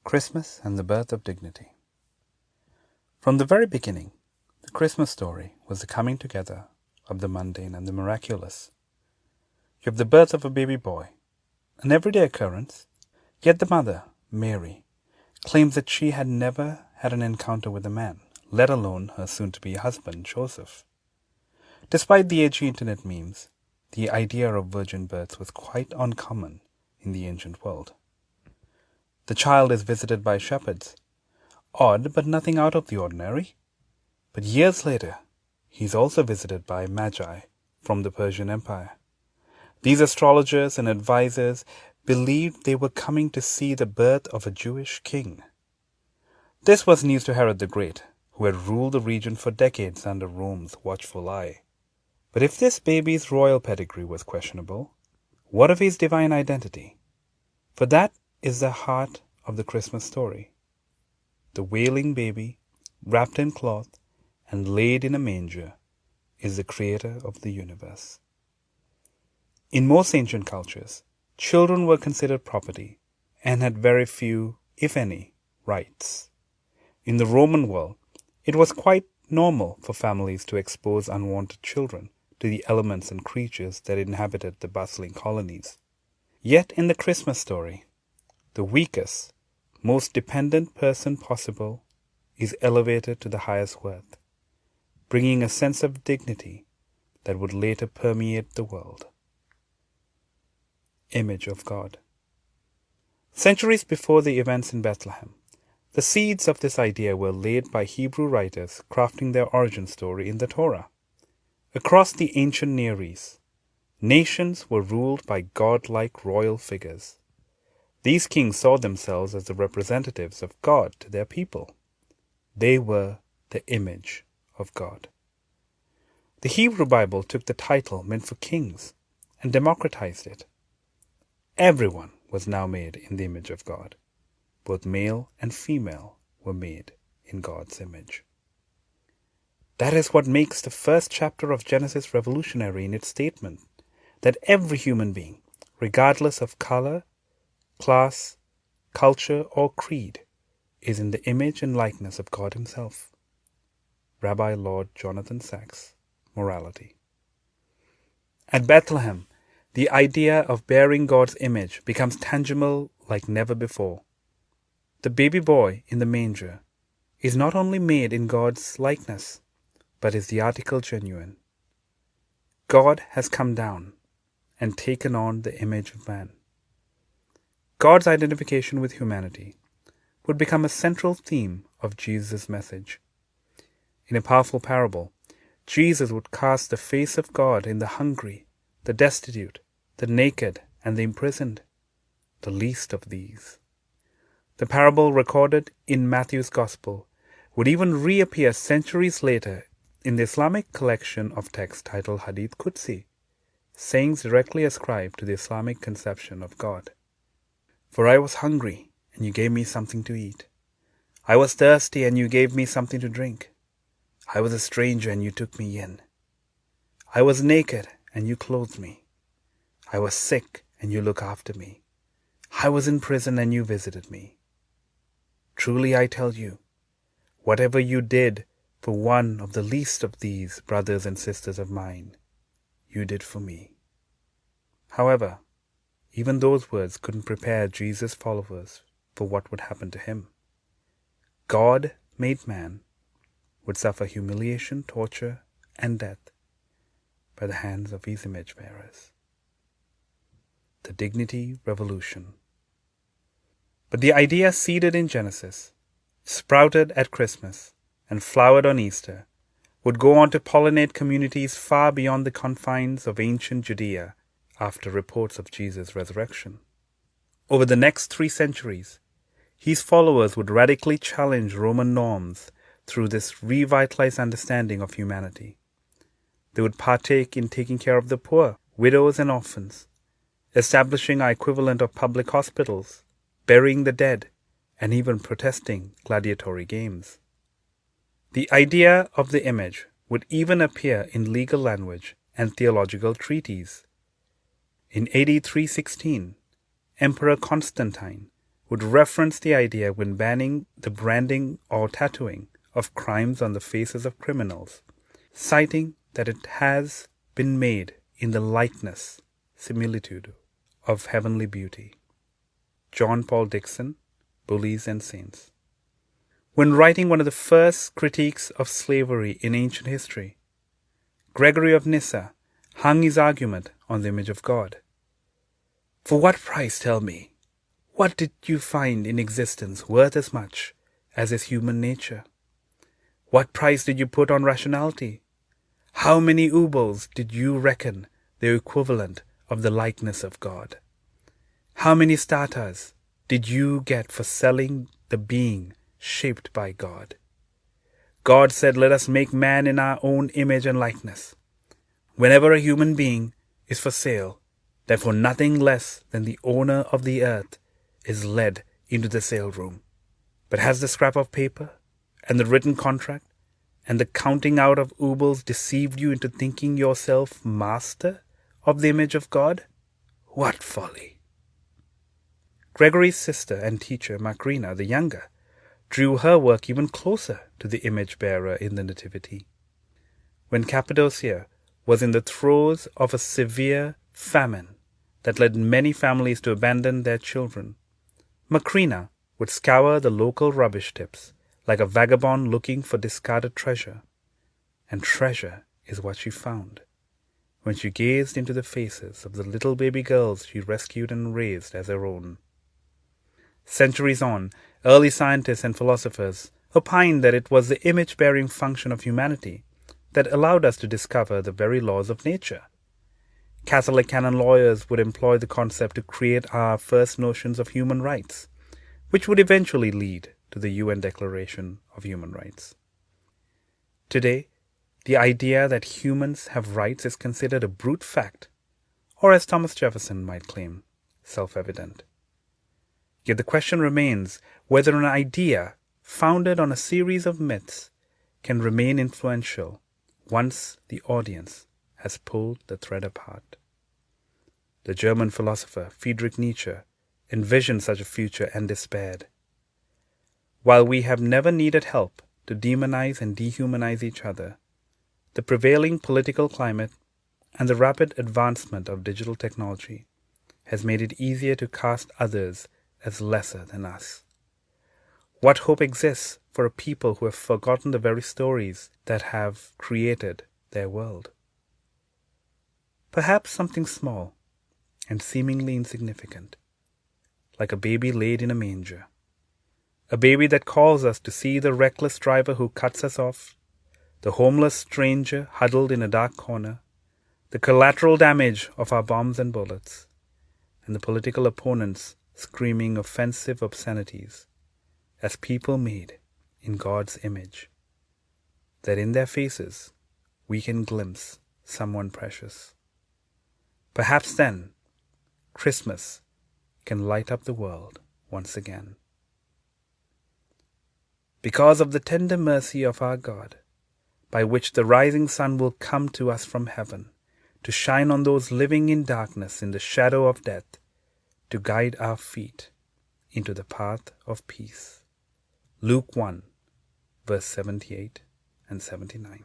Christmas and the Birth of Dignity. From the very beginning, the Christmas story was the coming together of the mundane and the miraculous. You have the birth of a baby boy, an everyday occurrence, yet the mother, Mary, claims that she had never had an encounter with a man, let alone her soon-to-be husband, Joseph. Despite the edgy internet memes, the idea of virgin births was quite uncommon in the ancient world. The child is visited by shepherds. Odd, but nothing out of the ordinary. But years later, he is also visited by Magi from the Persian Empire. These astrologers and advisors believed they were coming to see the birth of a Jewish king. This was news to Herod the Great, who had ruled the region for decades under Rome's watchful eye. But if this baby's royal pedigree was questionable, what of his divine identity? For that is the heart of the Christmas story. The wailing baby, wrapped in cloth and laid in a manger, is the creator of the universe. In most ancient cultures, children were considered property and had very few, if any, rights. In the Roman world, it was quite normal for families to expose unwanted children to the elements and creatures that inhabited the bustling colonies. Yet in the Christmas story, the weakest, most dependent person possible is elevated to the highest worth, bringing a sense of dignity that would later permeate the world. Image of God. Centuries before the events in Bethlehem, the seeds of this idea were laid by Hebrew writers crafting their origin story in the Torah. Across the ancient Near East, nations were ruled by godlike royal figures. These kings saw themselves as the representatives of God to their people. They were the image of God. The Hebrew Bible took the title meant for kings and democratized it. Everyone was now made in the image of God. Both male and female were made in God's image. That is what makes the first chapter of Genesis revolutionary in its statement that every human being, regardless of color, class, culture, or creed, is in the image and likeness of God Himself. Rabbi Lord Jonathan Sacks, Morality. At Bethlehem, the idea of bearing God's image becomes tangible like never before. The baby boy in the manger is not only made in God's likeness, but is the article genuine. God has come down and taken on the image of man. God's identification with humanity would become a central theme of Jesus' message. In a powerful parable, Jesus would cast the face of God in the hungry, the destitute, the naked, and the imprisoned, the least of these. The parable recorded in Matthew's Gospel would even reappear centuries later in the Islamic collection of texts titled Hadith Qudsi, sayings directly ascribed to the Islamic conception of God. For I was hungry, and you gave me something to eat. I was thirsty, and you gave me something to drink. I was a stranger, and you took me in. I was naked, and you clothed me. I was sick, and you looked after me. I was in prison, and you visited me. Truly I tell you, whatever you did for one of the least of these brothers and sisters of mine, you did for me. However, even those words couldn't prepare Jesus' followers for what would happen to him. God, made man, would suffer humiliation, torture, and death by the hands of his image bearers. The Dignity Revolution. But the idea seeded in Genesis, sprouted at Christmas, and flowered on Easter, would go on to pollinate communities far beyond the confines of ancient Judea after reports of Jesus' resurrection. Over the next 3 centuries, his followers would radically challenge Roman norms through this revitalized understanding of humanity. They would partake in taking care of the poor, widows, and orphans, establishing our equivalent of public hospitals, burying the dead, and even protesting gladiatory games. The idea of the image would even appear in legal language and theological treatises. In AD 316, Emperor Constantine would reference the idea when banning the branding or tattooing of crimes on the faces of criminals, citing that it has been made in the likeness, similitude of heavenly beauty. John Paul Dixon, Bullies and Saints. When writing one of the first critiques of slavery in ancient history, Gregory of Nyssa hung his argument on the image of God. For what price, tell me, what did you find in existence worth as much as is human nature? What price did you put on rationality? How many obols did you reckon the equivalent of the likeness of God? How many statas did you get for selling the being shaped by God? God said, let us make man in our own image and likeness. Whenever a human being is for sale, therefore nothing less than the owner of the earth is led into the sale room. But has the scrap of paper and the written contract and the counting out of obols deceived you into thinking yourself master of the image of God? What folly! Gregory's sister and teacher, Macrina the Younger, drew her work even closer to the image bearer in the Nativity. When Cappadocia was in the throes of a severe famine that led many families to abandon their children, Macrina would scour the local rubbish tips like a vagabond looking for discarded treasure. And treasure is what she found when she gazed into the faces of the little baby girls she rescued and raised as her own. Centuries on, early scientists and philosophers opined that it was the image-bearing function of humanity that allowed us to discover the very laws of nature. Catholic canon lawyers would employ the concept to create our first notions of human rights, which would eventually lead to the UN Declaration of Human Rights. Today, the idea that humans have rights is considered a brute fact, or as Thomas Jefferson might claim, self-evident. Yet the question remains whether an idea founded on a series of myths can remain influential once the audience has pulled the thread apart. The German philosopher Friedrich Nietzsche envisioned such a future and despaired. While we have never needed help to demonize and dehumanize each other, the prevailing political climate and the rapid advancement of digital technology has made it easier to cast others as lesser than us. What hope exists for a people who have forgotten the very stories that have created their world? Perhaps something small and seemingly insignificant, like a baby laid in a manger, a baby that calls us to see the reckless driver who cuts us off, the homeless stranger huddled in a dark corner, the collateral damage of our bombs and bullets, and the political opponents screaming offensive obscenities as people made in God's image, that in their faces we can glimpse someone precious. Perhaps then, Christmas can light up the world once again. Because of the tender mercy of our God, by which the rising sun will come to us from heaven, to shine on those living in darkness in the shadow of death, to guide our feet into the path of peace. Luke 1, verse 78 and 79.